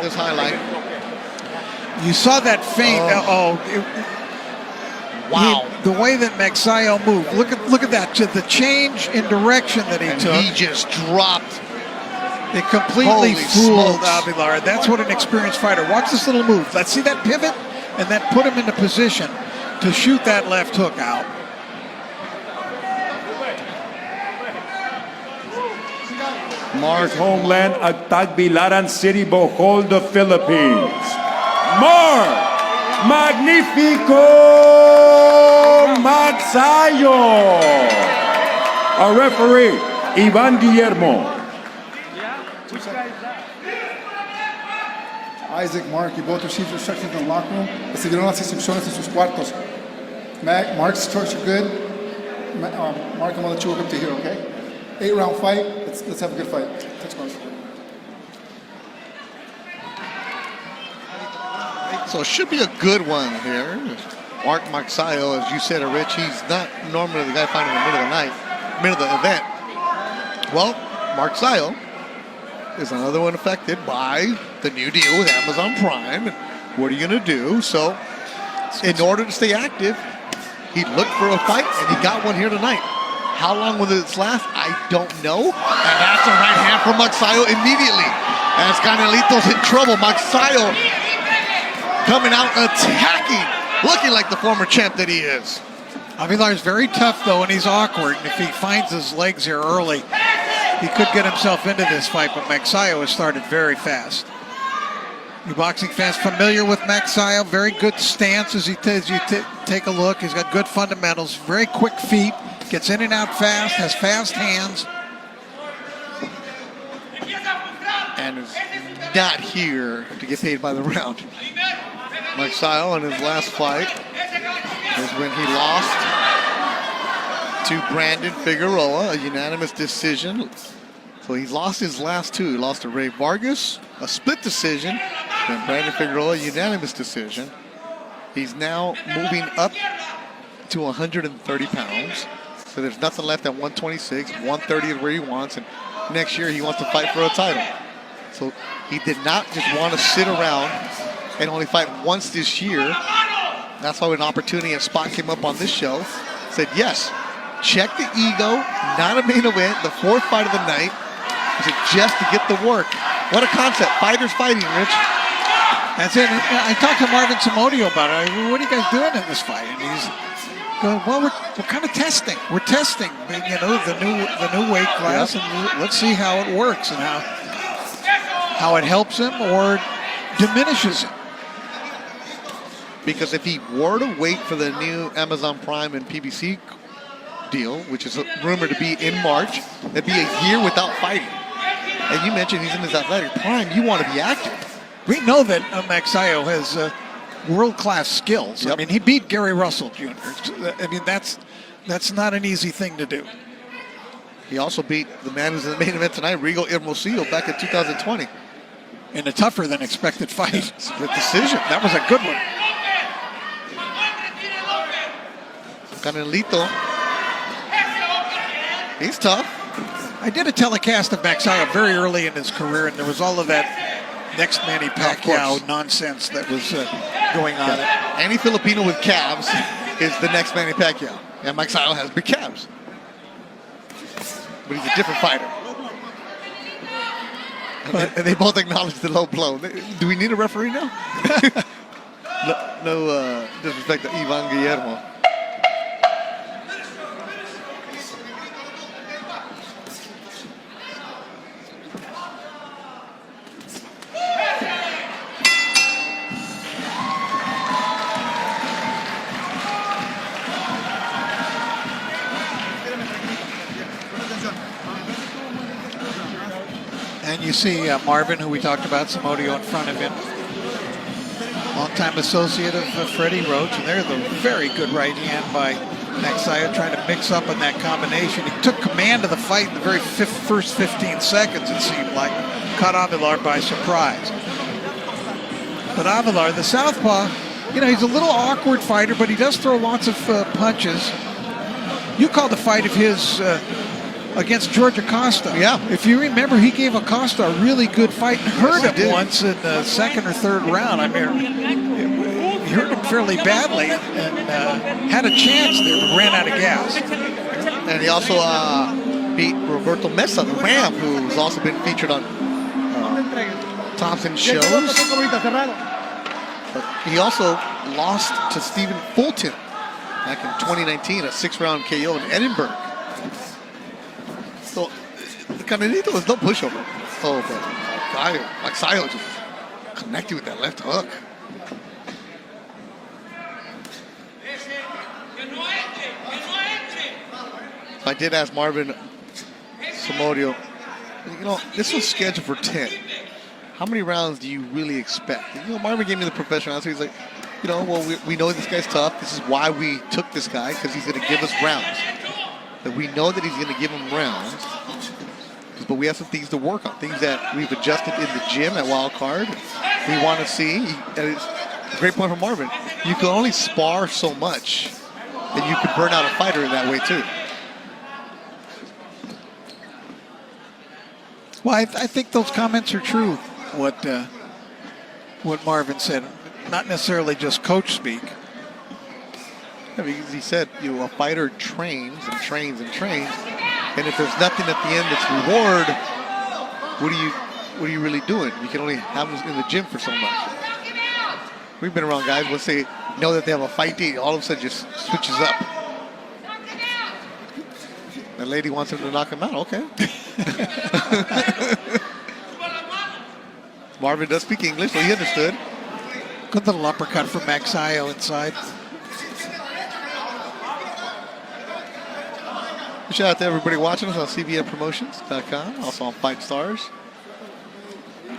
at this highlight. You saw that feint. Wow. The way that Magsayo moved. Look at that. The change in direction that he took. He just dropped. It completely fooled Avelar. That's what an experienced fighter. Watch this little move. Let's see that pivot, and then put him into position to shoot that left hook out. Mark homeland at Tagbilaran City, Bohol, the Philippines. Mark Magnifico Magsayo. Our referee, Ivan Guillermo. Isaac, Mark, you both received instructions in the locker room. Recibieron las instrucciones en sus cuartos. Mark's structure good. Mark, I'm gonna let you work up to here, okay? 8-round fight. Let's have a good fight. Let's go. So it should be a good one here. Mark Magsayo, as you said, Rich, he's not normally the guy fighting in the middle of the night, middle of the event. Well, Magsayo is another one affected by the new deal with Amazon Prime. And what are you going to do? So in order to stay active, he looked for a fight, and he got one here tonight. How long will this last? I don't know. And that's a right hand from Magsayo immediately. As Canelito's in trouble. Magsayo coming out attacking, looking like the former champ that he is. Avelar is very tough, though, and he's awkward. And if he finds his legs here early, he could get himself into this fight, but Magsayo has started very fast. You boxing fans familiar with Magsayo, very good stance as you take a look. He's got good fundamentals, very quick feet, gets in and out fast, has fast hands. And is not here to get paid by the round. Magsayo in his last fight is when he lost to Brandon Figueroa, a unanimous decision. So he's lost his last two. He lost to Ray Vargas, a split decision, and Brandon Figueroa, unanimous decision. He's now moving up to 130 pounds. So there's nothing left at 126. 130 is where he wants, and next year he wants to fight for a title. So he did not just want to sit around and only fight once this year. That's why when an opportunity and spot came up on this show, said yes, check the ego, not a main event, the fourth fight of the night. He said just to get the work. What a concept, fighters fighting, Rich. That's it. I talked to Marvin Samodio about it. What are you guys doing in this fight? And he's going, well, we're kind of testing. We're testing, you know, the new weight class, and let's see how it works and how it helps him or diminishes him. Because if he were to wait for the new Amazon Prime and PBC deal, which is rumored to be in March, it'd be a year without fighting. And you mentioned he's in his athletic prime. You want to be active. We know that Magsayo has world-class skills. Yep. I mean, he beat Gary Russell Jr. I mean, that's not an easy thing to do. He also beat the man who's in the main event tonight, Rigo Hermosillo, back in 2020. In a tougher than expected fight. Split decision. That was a good one. Canelito. He's tough. I did a telecast of Magsayo very early in his career, and there was all of that next Manny Pacquiao nonsense that was going on. Yeah. Any Filipino with calves is the next Manny Pacquiao. And Magsayo has big calves. But he's a different fighter. And they both acknowledge the low blow. Do we need a referee now? no disrespect to Ivan Guillermo. And you see Marvin, who we talked about, Samodio in front of him. Longtime associate of Freddie Roach, and there's a very good right hand by Magsayo trying to mix up in that combination. He took command of the fight in the very first 15 seconds, it seemed like. Caught Avelar by surprise. But Avelar, the southpaw, you know, he's a little awkward fighter, but he does throw lots of punches. You called the fight of his against George Acosta. Yeah. If you remember, he gave Acosta a really good fight and hurt he him did. once in the second or third round. I mean, he hurt him fairly badly and had a chance there, but ran out of gas. And he also beat Roberto Mesa, the Ram, who's also been featured on Thompson shows. But he also lost to Stephen Fulton back in 2019, a 6-round KO in Edinburgh. So, the Canelito was no pushover. Oh, but Magsayo just connected with that left hook. I did ask Marvin Somodio, you know, this was scheduled for 10. How many rounds do you really expect? You know, Marvin gave me the professional answer. He's like, you know, well, we know this guy's tough. This is why we took this guy, because he's going to give us rounds. That we know that he's going to give him rounds, but we have some things to work on, things that we've adjusted in the gym at Wild Card. We want to see, and it's a great point from Marvin. You can only spar so much, and you can burn out a fighter in that way too. Well, I think those comments are true, what Marvin said. Not necessarily just coach speak. Yeah, because he said, you know, a fighter trains and trains and trains, and if there's nothing at the end that's reward, what are you really doing? You can only have them in the gym for so much. We've been around guys, once they know that they have a fight date, all of a sudden just switches up. The lady wants him to knock him out, okay. Marvin does speak English, so he understood. Good little uppercut from Magsayo inside. Shout out to everybody watching us on cbnpromotions.com, also on Fight Stars.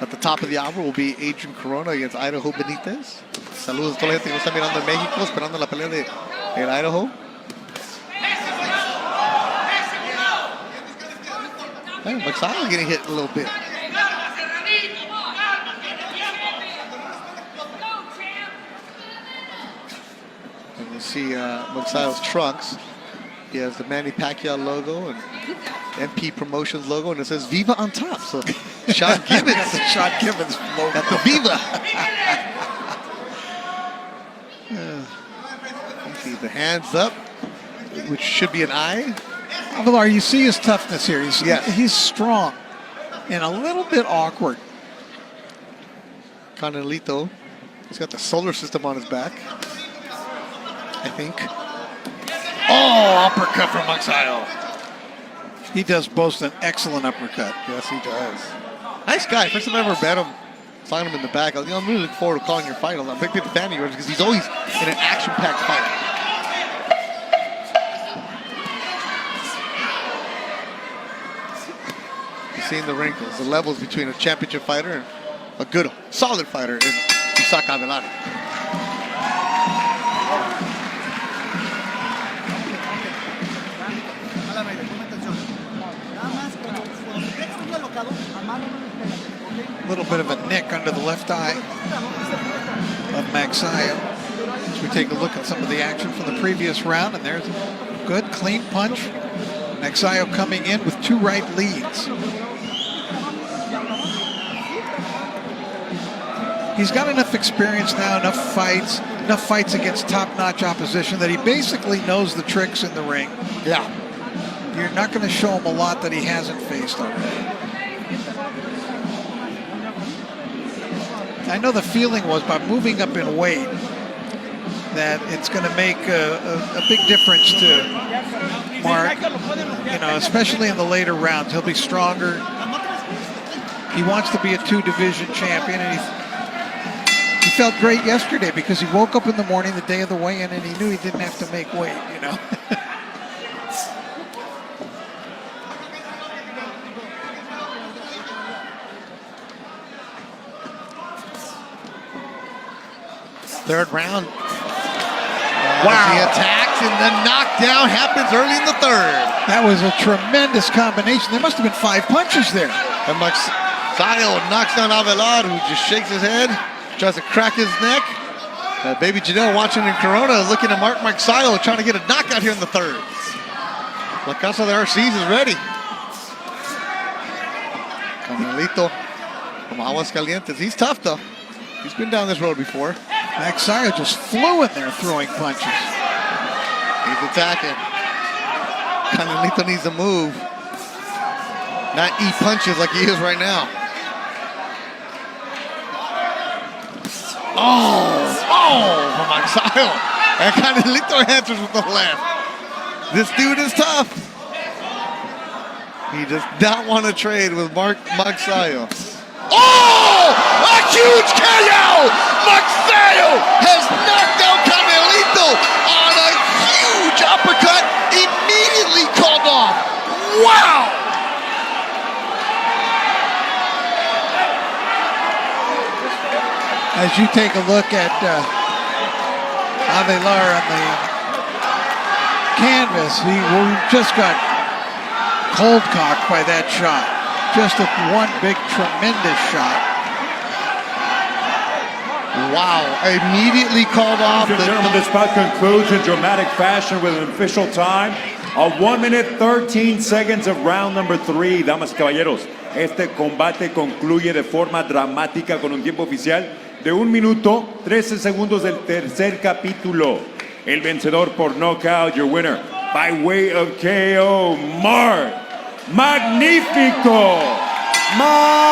At the top of the hour will be Adrian Corona against Idaho Benitez. Saludos a toda la gente que nos está mirando en México, esperando la pelea de el Idaho. Hey, Magsayo getting hit a little bit. And you see Magsayo's trunks. He has the Manny Pacquiao logo and MP Promotions logo, and it says Viva on top. So Sean Gibbons. Sean Gibbons logo. At the Viva. You see the hands up, which should be an eye. Avelar, you see his toughness here. Yes. He's strong and a little bit awkward. Canelito, he's got the solar system on his back, I think. Oh, uppercut from Magsayo. He does boast an excellent uppercut. Yes, he does. Nice guy. First time I ever met him, saw him in the back. I'm really looking forward to calling your fight. I'm a big fan of yours because he's always in an action-packed fight. You're seeing the wrinkles, the levels between a championship fighter and a good, solid fighter in Isaac Avelar. A little bit of a nick under the left eye of Magsayo. As we take a look at some of the action from the previous round, and there's a good, clean punch. Magsayo coming in with 2 right leads. He's got enough experience now, enough fights against top-notch opposition that he basically knows the tricks in the ring. Yeah. You're not going to show him a lot that he hasn't faced already. I know the feeling was by moving up in weight that it's going to make a big difference to Mark, you know, especially in the later rounds. He'll be stronger. He wants to be a 2-division champion, and he felt great yesterday because he woke up in the morning, the day of the weigh-in, and he knew he didn't have to make weight, you know. Third round. Wow. He attacks and the knockdown happens early in the third. That was a tremendous combination. There must have been 5 punches there. And Magsayo knocks down Avelar, who just shakes his head, tries to crack his neck. Baby Janelle watching in Corona, looking at Magsayo, trying to get a knockout here in the third. La Casa de Arces is ready. Canelito from Aguascalientes. He's tough, though. He's been down this road before. Magsayo just flew in there throwing punches. He's attacking. Canelito needs to move. Not eat punches like he is right now. From Magsayo. And Canelito answers with the left. This dude is tough. He does not want to trade with Magsayo. A huge KO! Magsayo has knocked out Canelito on a huge uppercut, immediately called off. Wow! As you take a look at Avelar on the canvas, he just got cold cocked by that shot. Just one big, tremendous shot. Wow, immediately called off. Ladies and gentlemen, this bout concludes in dramatic fashion with an official time of 1 minute 13 seconds of round number 3. Damas y caballeros, este combate concluye de forma dramática con un tiempo oficial de 1 minuto 13 segundos del tercer capítulo. El vencedor por knockout, your winner by way of KO, Mark Magnífico Magsayo.